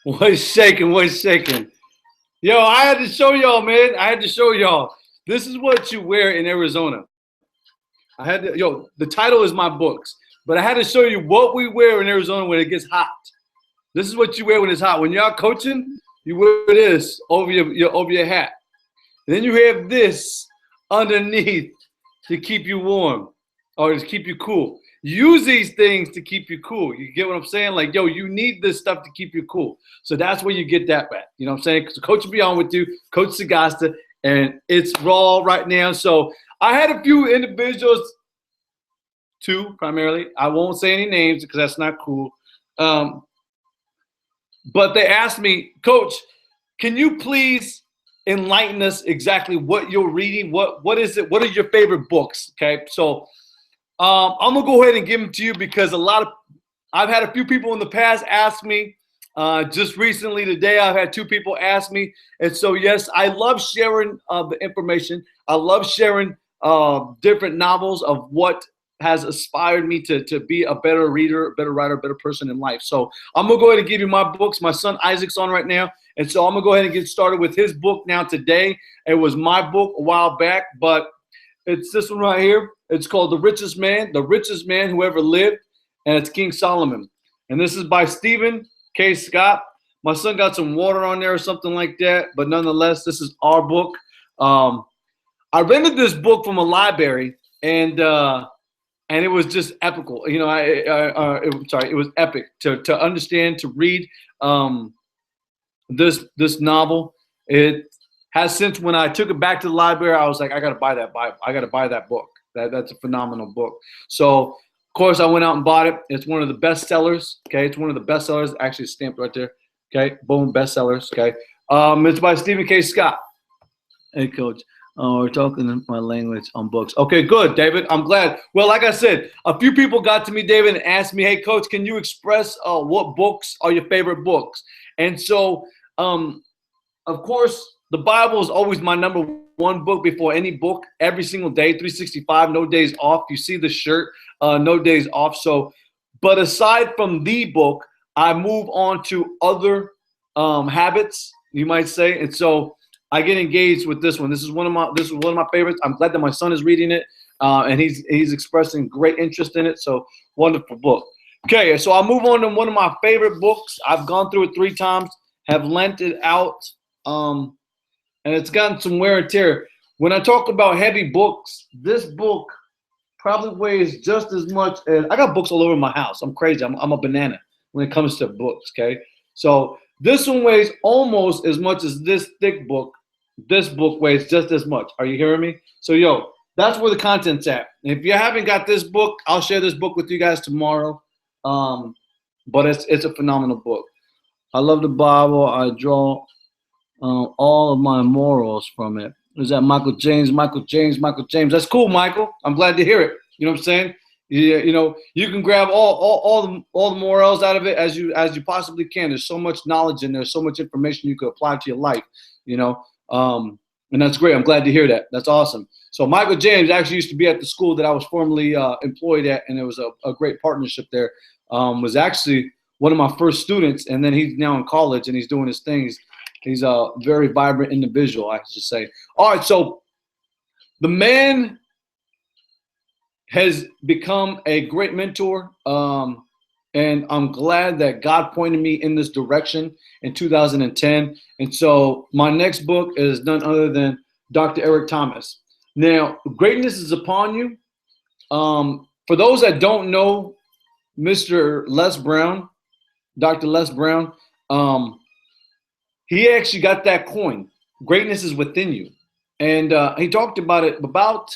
What's shaking? What's shaking? Yo, I had to show y'all, man. I had to show y'all. This is what you wear in Arizona. The title is my books, but I had to show you what we wear in Arizona when it gets hot. This is what you wear when it's hot. When you're out coaching, you wear this over your hat. And then you have this underneath to keep you warm or to keep you cool. Use these things to keep you cool. You get what I'm saying? Like, yo, you need this stuff to keep you cool. So that's where you get that back. You know what I'm saying? Because Coach will be on with you, Coach Sagasta, and it's raw right now. So I had a few individuals, two primarily. I won't say any names because that's not cool. But they asked me, Coach, can you please enlighten us exactly what you're reading? What is it? What are your favorite books? Okay, so I'm gonna go ahead and give them to you because I've had a few people in the past ask me. Just recently today, I've had two people ask me, and so yes, I love sharing the information. I love sharing different novels of what has inspired me to be a better reader, better writer, better person in life. So I'm gonna go ahead and give you my books. My son Isaac's on right now, and so I'm gonna go ahead and get started with his book now today. It was my book a while back, but it's this one right here. It's called The Richest Man Who Ever Lived, and it's King Solomon. And this is by Stephen K. Scott. My son got some water on there or something like that, but nonetheless, this is our book. I rented this book from a library, and it was just epical. You know, it was epic to understand, to read this novel. It has since, when I took it back to the library, I was like, I got to buy that Bible. I got to buy that book. That's a phenomenal book. So, of course, I went out and bought it. It's one of the best sellers. Okay, it's one of the best sellers. Actually, stamped right there. Okay, boom, bestsellers. Okay, it's by Stephen K. Scott. Hey, Coach. We're talking in my language on books. Okay, good, David. I'm glad. Well, like I said, a few people got to me, David, and asked me, hey, Coach, can you express what books are your favorite books? And so, of course, the Bible is always my number one book before any book, every single day, 365, no days off. You see the shirt, no days off. So, but aside from the book, I move on to other habits, you might say. And so I get engaged with this one. This is one of my favorites. I'm glad that my son is reading it, and he's expressing great interest in it. So wonderful book. Okay, so I'll move on to one of my favorite books. I've gone through it 3 times, have lent it out, and it's gotten some wear and tear. When I talk about heavy books, this book probably weighs just as much as, I got books all over my house. I'm crazy. I'm a banana when it comes to books. Okay, so this one weighs almost as much as this thick book. This book weighs just as much. Are you hearing me? So, yo, that's where the content's at. And if you haven't got this book, I'll share this book with you guys tomorrow. But it's a phenomenal book. I love the Bible. I draw all of my morals from it. Is that Michael James? Michael James. That's cool, Michael. I'm glad to hear it. You know what I'm saying? You know, you can grab all the morals out of it as you possibly can. There's so much knowledge in there, so much information you could apply to your life. You know, and that's great. I'm glad to hear that. That's awesome. So Michael James actually used to be at the school that I was formerly employed at, and it was a great partnership there. Was actually one of my first students, and then he's now in college and he's doing his things. He's a very vibrant individual, I should say. All right, so the man has become a great mentor, and I'm glad that God pointed me in this direction in 2010. And so my next book is none other than Dr. Eric Thomas. Now, greatness is upon you. For those that don't know Mr. Les Brown, Dr. Les Brown, he actually got that coin. Greatness is within you. And he talked about it about,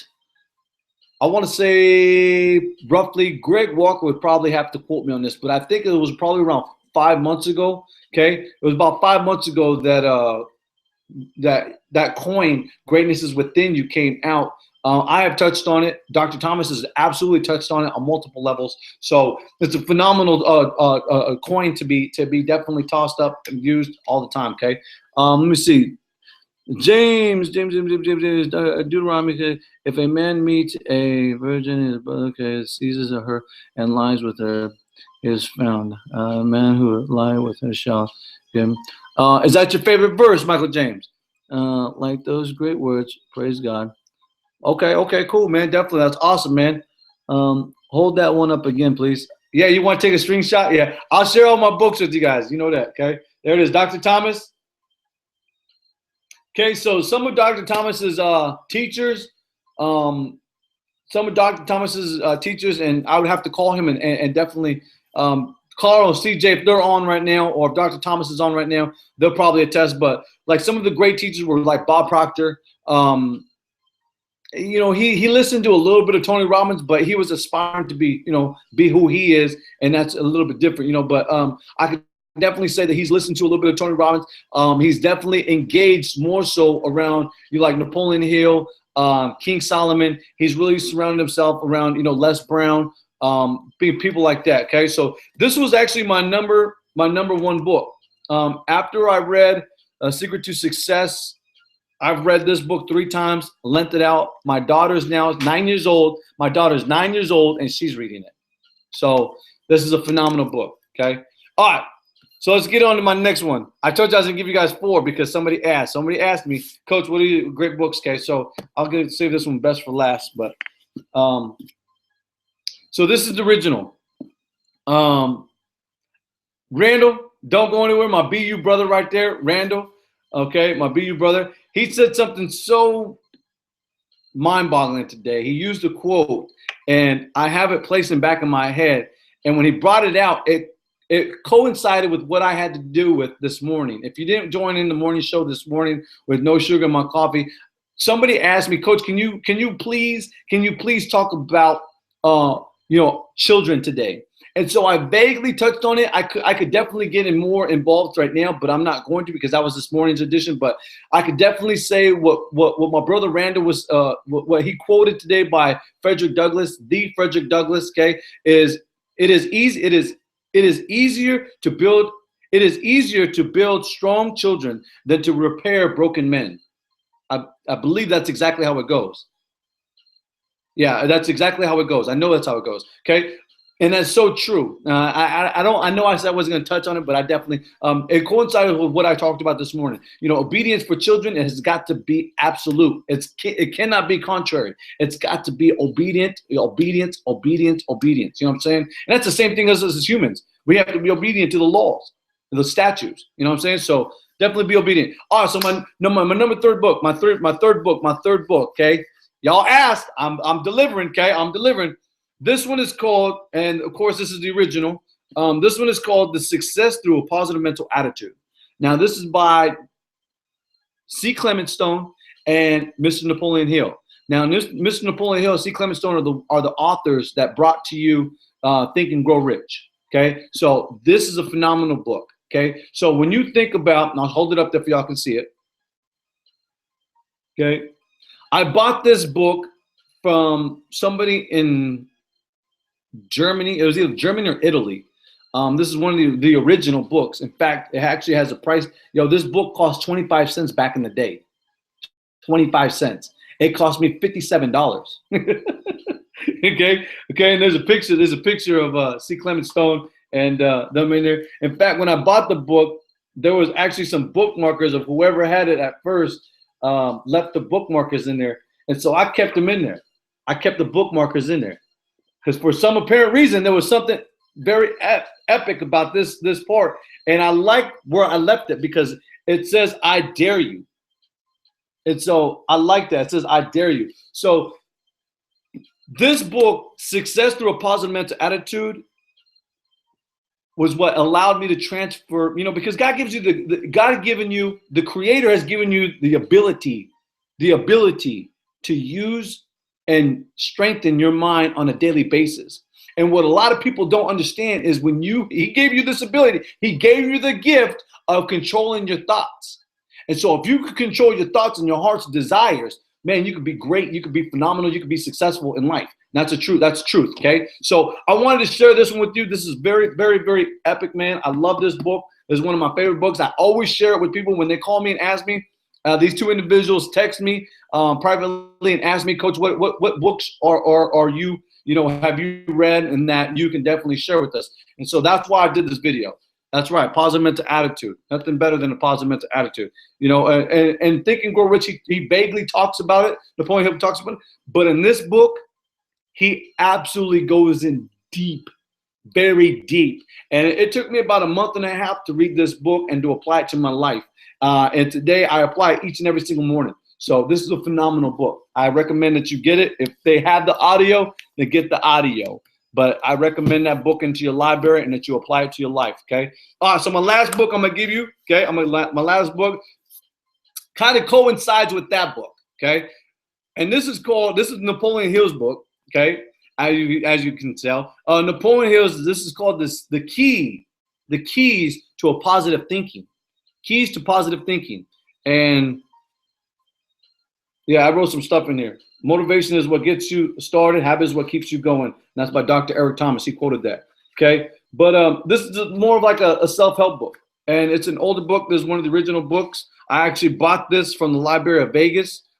I want to say roughly, Greg Walker would probably have to quote me on this, but I think it was probably around 5 months ago. Okay. It was about 5 months ago that that coin, greatness is within you, came out. I have touched on it. Dr. Thomas has absolutely touched on it on multiple levels. So it's a phenomenal coin to be definitely tossed up and used all the time. Okay. Let me see. James, Deuteronomy says, if a man meets a virgin, his brother seizes her and lies with her, is found. A man who lie with her shall Kim. Is that your favorite verse, Michael James? Like those great words. Praise God. Okay, okay, cool, man. Definitely. That's awesome, man. Hold that one up again, please. Yeah, you want to take a screenshot? Yeah, I'll share all my books with you guys. You know that, okay? There it is, Dr. Thomas. Okay, so some of Dr. Thomas's teachers, some of Dr. Thomas's teachers, and I would have to call him and definitely Carl or CJ, if they're on right now, or if Dr. Thomas is on right now, they'll probably attest. But like some of the great teachers were like Bob Proctor. You know, he listened to a little bit of Tony Robbins, but he was aspiring to be, you know, be who he is, and that's a little bit different, you know. But I could definitely say that he's listened to a little bit of Tony Robbins. He's definitely engaged more so around you, like Napoleon Hill, King Solomon. He's really surrounded himself around, you know, Les Brown, people like that. Okay, so this was actually my number one book. After I read Secret to Success, I've read this book 3 times, lent it out. My daughter's now 9 years old. My daughter's 9 years old, and she's reading it. So this is a phenomenal book, okay? All right, so let's get on to my next one. I told you I was going to give you guys 4 because somebody asked. Somebody asked me, Coach, what are you, great books, okay? So I'll save this one best for last. But so this is the original. Randall, don't go anywhere. My BU brother right there, Randall, okay, my BU brother. He said something so mind-boggling today. He used a quote, and I have it placed in back of my head. And when he brought it out, it coincided with what I had to do with this morning. If you didn't join in the morning show this morning with no sugar in my coffee, somebody asked me, Coach, can you please talk about you know, children today? And so I vaguely touched on it. I could definitely get in more involved right now, but I'm not going to because that was this morning's edition. But I could definitely say what my brother Randall was what he quoted today by Frederick Douglass, the Frederick Douglass. Okay, it is easier to build strong children than to repair broken men. I believe that's exactly how it goes. Yeah, that's exactly how it goes. I know that's how it goes. Okay. And that's so true. I know I said I wasn't going to touch on it, but I definitely, it coincided with what I talked about this morning. You know, obedience for children, it has got to be absolute. It cannot be contrary. It's got to be obedience. You know what I'm saying? And that's the same thing as humans. We have to be obedient to the laws, the statutes. You know what I'm saying? So definitely be obedient. All right, so my number 3rd book, my third book, okay? Y'all asked, I'm delivering, okay? I'm delivering. This one is called, and of course this is the original, this one is called The Success Through a Positive Mental Attitude. Now this is by C. Clement Stone and Mr. Napoleon Hill. Now Mr. Napoleon Hill and C. Clement Stone are the authors that brought to you Think and Grow Rich. Okay, so this is a phenomenal book. Okay, so when you think about, and I'll hold it up there for y'all can see it. Okay, I bought this book from somebody in Germany. It was either Germany or Italy. This is one of the original books. In fact, it actually has a price. This book cost 25 cents back in the day. 25 cents. It cost me $57. Okay. And there's a picture of C. Clement Stone and them in there. In fact, when I bought the book, there was actually some bookmarkers of whoever had it at first left the bookmarkers in there, and so I kept them in there. I kept the bookmarkers in there. Because for some apparent reason, there was something very epic about this part. And I like where I left it because it says, I dare you. And so I like that. It says, I dare you. So this book, Success Through a Positive Mental Attitude, was what allowed me to transfer, because God gives you the Creator has given you the ability to use and strengthen your mind on a daily basis. And what a lot of people don't understand is he gave you this ability, he gave you the gift of controlling your thoughts. And so if you could control your thoughts and your heart's desires, man, you could be great, you could be phenomenal, you could be successful in life. That's truth, okay? So I wanted to share this one with you. This is very, very, very epic, man. I love this book. It's one of my favorite books. I always share it with people when they call me and ask me. These two individuals text me privately and ask me, Coach, what books are you, have you read and that you can definitely share with us? And so that's why I did this video. That's right. Positive mental attitude. Nothing better than a positive mental attitude. You know, and Think and Grow Rich, he vaguely talks about it. Napoleon Hill talks about it. But in this book, he absolutely goes in deep, very deep. And it took me about a month and a half to read this book and to apply it to my life. And today I apply it each and every single morning. So this is a phenomenal book. I recommend that you get it. If they have the audio, then get the audio. But I recommend that book into your library and that you apply it to your life, okay? All right, so my last book I'm going to give you, okay? My last book kind of coincides with that book, okay? And this is Napoleon Hill's book, okay? As you can tell. Napoleon Hill's, this is called the keys to a positive thinking. Keys to positive thinking. And yeah, I wrote some stuff in here. Motivation is what gets you started. Habit is what keeps you going. And that's by Dr. Eric Thomas. He quoted that. Okay. But this is more of like a self-help book. And it's an older book. This is one of the original books. I actually bought this from the Library of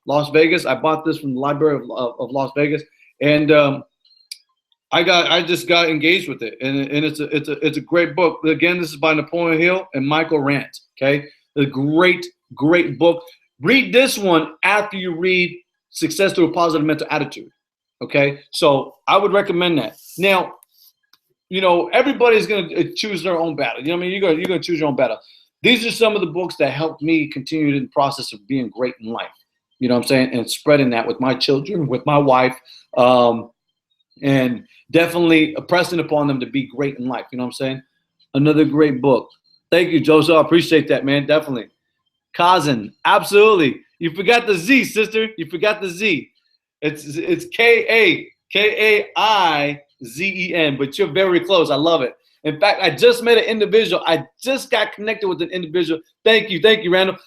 Las Vegas. I bought this from the Library of Las Vegas. And I just got engaged with it. And it's a great book. Again, this is by Napoleon Hill and Michael Rant. Okay. A great book. Read this one after you read Success Through a Positive Mental Attitude. Okay, so I would recommend that. Now, you know, everybody's gonna choose their own battle. You know what I mean? You're gonna choose your own battle. These are some of the books that helped me continue in the process of being great in life. You know what I'm saying? And spreading that with my children, with my wife, and definitely pressing upon them to be great in life. You know what I'm saying? Another great book. Thank you, Joseph. I appreciate that, man. Definitely. Kaizen, absolutely. You forgot the Z, sister. You forgot the Z. It's Kaizen, but you're very close. I love it. In fact, I just met an individual. I just got connected with an individual. Thank you, Randall.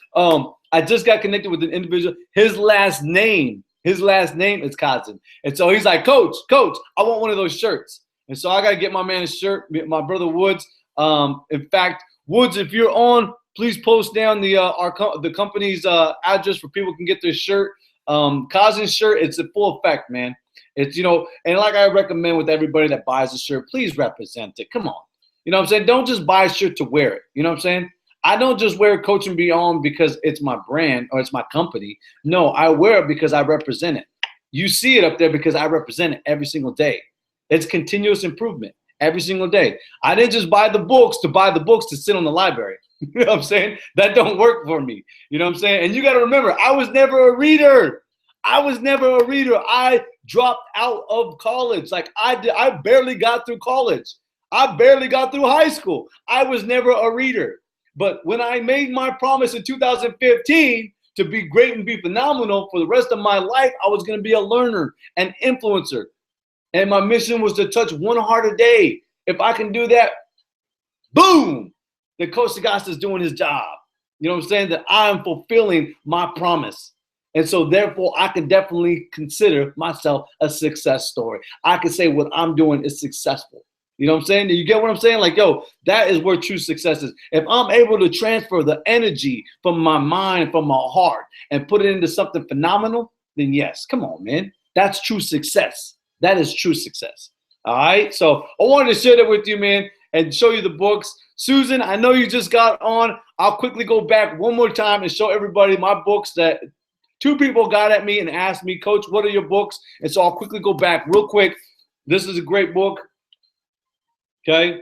I just got connected with an individual. His last name is Kaizen. And so he's like, Coach, I want one of those shirts. And so I got to get my man a shirt, my brother Woods. In fact, Woods, if you're on, please post down the company's address for people can get this shirt. Kaizen's shirt, it's a full effect, man. It's, you know, and like I recommend with everybody that buys a shirt, please represent it. Come on. You know what I'm saying? Don't just buy a shirt to wear it. You know what I'm saying? I don't just wear Coach and Beyond because it's my brand or it's my company. No, I wear it because I represent it. You see it up there because I represent it every single day. It's continuous improvement every single day. I didn't just buy the books to sit on the library. You know what I'm saying? That don't work for me. You know what I'm saying? And you got to remember, I was never a reader. I dropped out of college. Like I barely got through college. I barely got through high school. I was never a reader. But when I made my promise in 2015 to be great and be phenomenal for the rest of my life, I was going to be a learner, an influencer. And my mission was to touch one heart a day. If I can do that, boom, then Coach Sagasta is doing his job. You know what I'm saying? That I am fulfilling my promise. And so therefore, I can definitely consider myself a success story. I can say what I'm doing is successful. You know what I'm saying? Do you get what I'm saying? Like, yo, that is where true success is. If I'm able to transfer the energy from my mind, from my heart, and put it into something phenomenal, then yes, come on, man. That's true success. That is true success. All right? So I wanted to share that with you, man, and show you the books. Susan, I know you just got on. I'll quickly go back one more time and show everybody my books that 2 people got at me and asked me, Coach, what are your books? And so I'll quickly go back real quick. This is a great book. Okay.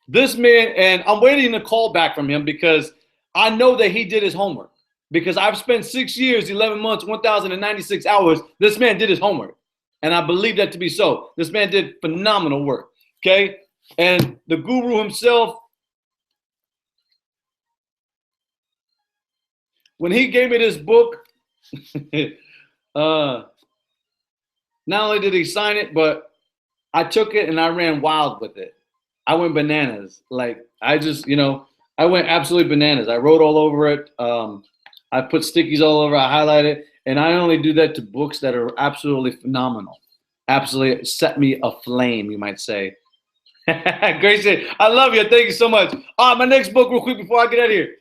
This man, and I'm waiting a call back from him because I know that he did his homework. Because I've spent 6 years, 11 months, 1,096 hours. This man did his homework. And I believe that to be so. This man did phenomenal work. Okay. And the guru himself, when he gave me this book, not only did he sign it, but I took it and I ran wild with it. I went bananas. Like, I just, you know, I went absolutely bananas. I wrote all over it. I put stickies all over. I highlighted. And I only do that to books that are absolutely phenomenal. Absolutely set me aflame, you might say. Great shit. I love you. Thank you so much. My next book, real quick, before I get out of here.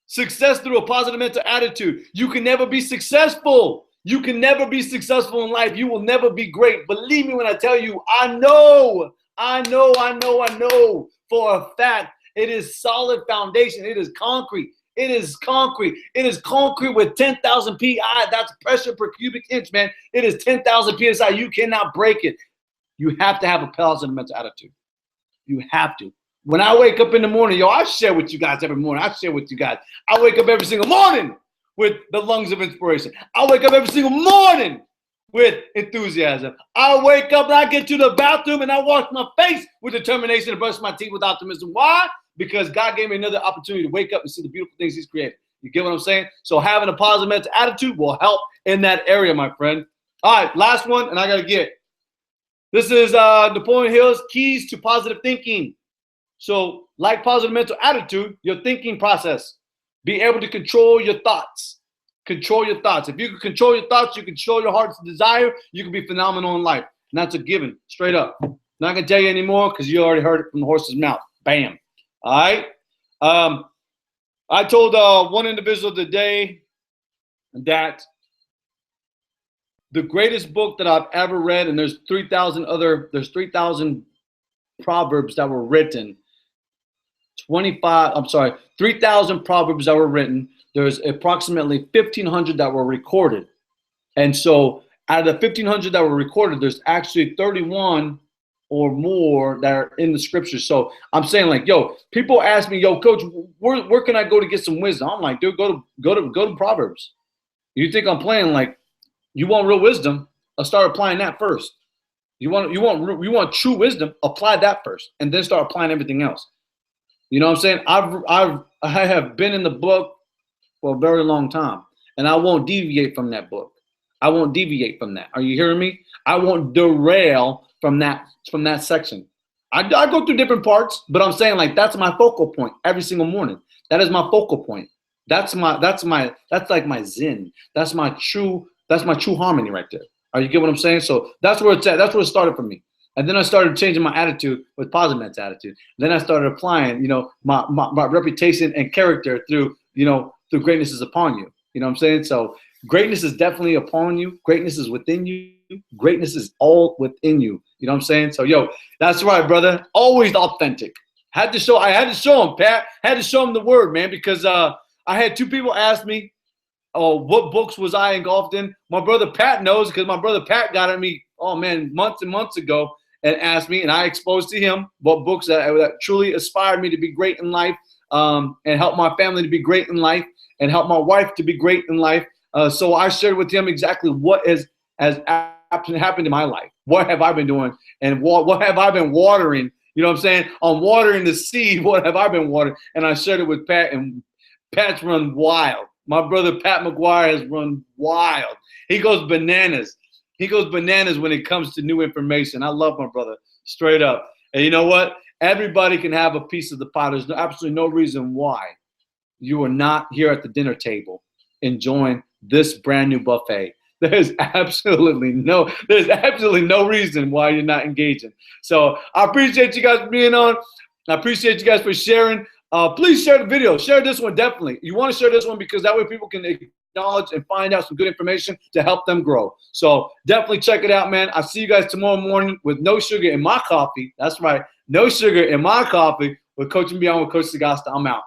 Success Through a Positive Mental Attitude. You can never be successful. You can never be successful in life. You will never be great. Believe me when I tell you, I know I know for a fact it is solid foundation. It is concrete. It is concrete. It is concrete with 10,000 PI. That's pressure per cubic inch, man. It is 10,000 PSI. You cannot break it. You have to have a positive mental attitude. You have to. When I wake up in the morning, yo, I share with you guys every morning. I share with you guys. I wake up every single morning with the lungs of inspiration. I wake up every single morning with enthusiasm. I wake up and I get to the bathroom and I wash my face with determination and brush my teeth with optimism. Why? Because God gave me another opportunity to wake up and see the beautiful things he's created. You get what I'm saying? So having a positive mental attitude will help in that area, my friend. All right, last one, and I got to get. This is Napoleon Hill's Keys to Positive Thinking. So like positive mental attitude, your thinking process. Be able to control your thoughts. Control your thoughts. If you can control your thoughts, you can control your heart's desire, you can be phenomenal in life. And that's a given, straight up. Not going to tell you anymore because you already heard it from the horse's mouth. Bam. All right. I told one individual today that the greatest book that I've ever read, and there's 3,000 proverbs that were written. 3,000 proverbs that were written. There's approximately 1,500 that were recorded. And so out of the 1,500 that were recorded, there's actually 31 or more that are in the scriptures. So I'm saying, like, yo, people ask me, yo, coach, where can I go to get some wisdom? I'm like, dude, go to Proverbs. You think I'm playing? Like, you want real wisdom? I'll start applying that first. You want true wisdom? Apply that first, and then start applying everything else. You know what I'm saying? I have been in the book for a very long time, and I won't deviate from that book. I won't deviate from that. Are you hearing me? I won't derail from that section. I go through different parts, but I'm saying, like, that's my focal point every single morning. That is my focal point. That's like my zen. That's my true harmony right there. Are you get what I'm saying? So that's where it's at. That's where it started for me. And then I started changing my attitude with positive mental attitude. Then I started applying, my reputation and character through greatness is upon you. You know what I'm saying? So greatness is definitely upon you. Greatness is within you. Greatness is all within you. You know what I'm saying? So, yo, that's right, brother. Always authentic. I had to show him, Pat. Had to show him the word, man, because I had two people ask me, what books was I engulfed in? My brother Pat knows, because my brother Pat got at me, months and months ago, and asked me, and I exposed to him what books that truly inspired me to be great in life, and help my family to be great in life, and help my wife to be great in life. So I shared with him exactly what has happened in my life. What have I been doing? And what have I been watering? You know what I'm saying? I'm watering the seed. What have I been watering? And I shared it with Pat, and Pat's run wild. My brother Pat McGuire has run wild. He goes bananas. He goes bananas when it comes to new information. I love my brother, straight up. And you know what? Everybody can have a piece of the pie. There's absolutely no reason why you are not here at the dinner table enjoying this brand new buffet. There's absolutely no reason why you're not engaging. So I appreciate you guys for being on. I appreciate you guys for sharing. Please share the video. Share this one, definitely. You want to share this one because that way people can acknowledge and find out some good information to help them grow. So definitely check it out, man. I'll see you guys tomorrow morning with no sugar in my coffee. That's right. No sugar in my coffee with Coach and Beyond with Coach Sagasta. I'm out.